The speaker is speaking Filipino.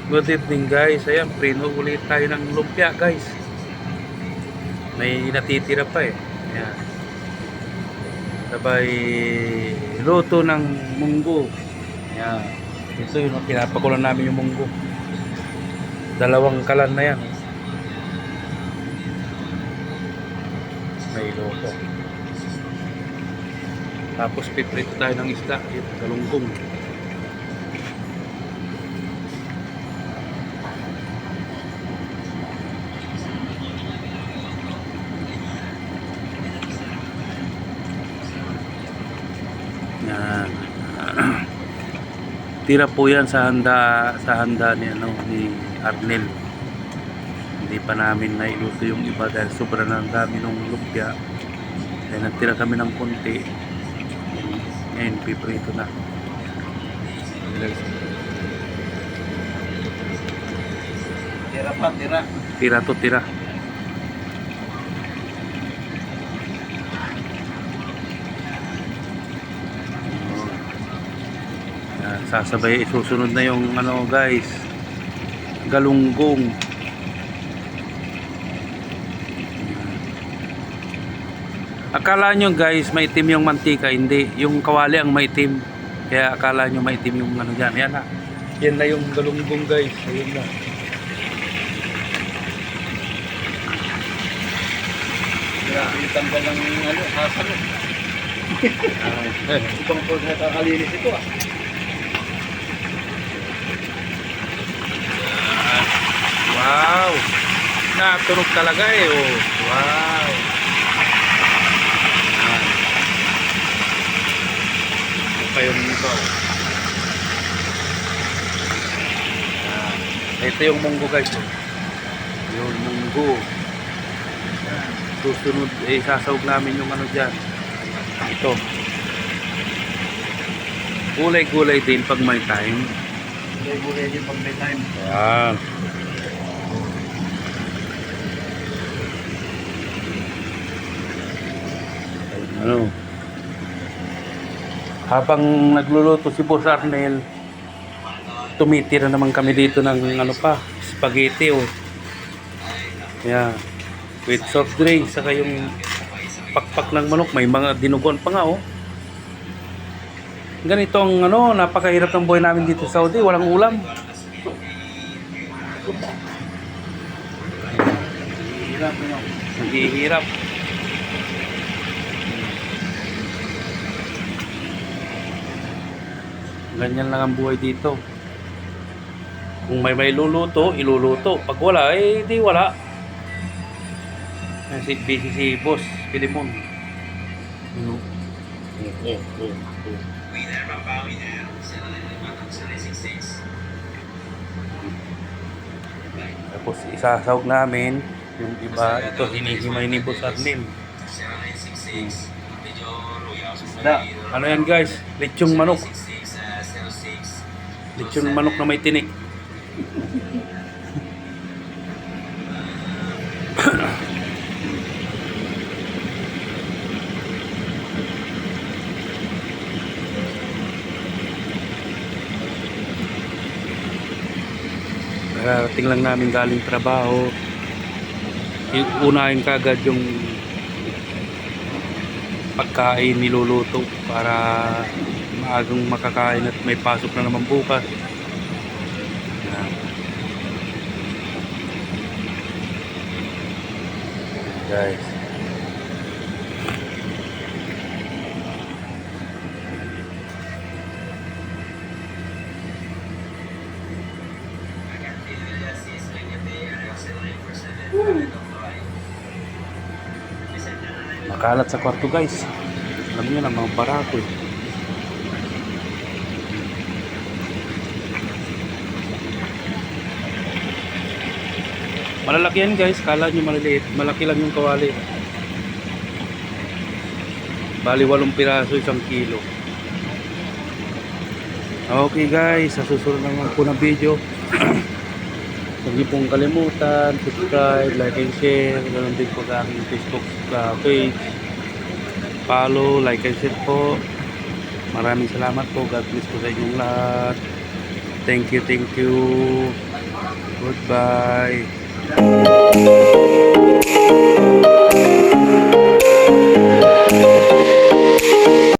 Good evening guys. Ayan, prino ulit tayo ng lumpia guys. May natitira pa eh. Ayan. Sabay luto ng munggo. Ayan. Ito yun, pinapakulan namin yung munggo. Dalawang kalan na yan. May luto. Tapos piprito tayo ng isda. Ito, galunggong. Yan. Tira po yan sa handa ni Arnel. Hindi pa namin nailuto yung iba dahil sobra na ang dami ng lumpia. Kaya nagtira kami ng konti. Ngayon piprito na. Tira pa, tira. Tira to tira. Yan, sasabay isusunod na yung ano guys, galunggong. Akala nyo guys maitim yung mantika, hindi, yung kawali ang maitim, kaya akala nyo maitim yung ano dyan. Yan na, yan na yung galunggong guys. Ayun na. Grabe yung tanggal ng ano, hasang. Ibang po na kakalinis ito ah. Wow, natunog talaga eh. Oh. Wow. Pa yung ito. Ito yung munggo guys. Yung munggo. Susunod sasawag namin yung ano dyan. Ito. Gulay-gulay din pag may time. Gulay-gulay din pag may time. Yan. Ano? Habang nagluluto si Boss Arnel, tumitira naman kami dito ng ano pa, spaghetti oh. Yeah. With soft drinks, saka yung pakpak ng manok, may mga dinuguan pa nga oh. Ganito ang ano, napakahirap ng buhay namin dito sa Saudi, walang ulam. Hirap, no? Naghihirap. Ganyan lang ang buhay dito. Kung may luluto, iluluto. Pag wala, eh di wala. Busy si Boss Pilimon. Tapos isasawag namin yung iba. Ito hinihimay ni Boss Arnel. Ano yan guys? Lechong manok. Lechon manok na may tinik. Karating lang namin galing trabaho. Unahin kagad yung pagkain niluluto para maagang makakain at may pasok na naman bukas. Yan. Guys. Makalat sa kwarto guys. Alam niyo na mga barato eh. Malalaki yan guys, kala nyo maliliit, malaki lang yung kawali. Bali 8 piraso, 1 kilo. Okay guys, sa susunod naman po ng video. Huwag niyo pong kalimutan, subscribe, like and share. Ganoon din po sa aking Facebook page. Follow, like and share po. Maraming salamat po. God bless po sa inyong lahat. Thank you, thank you. Goodbye.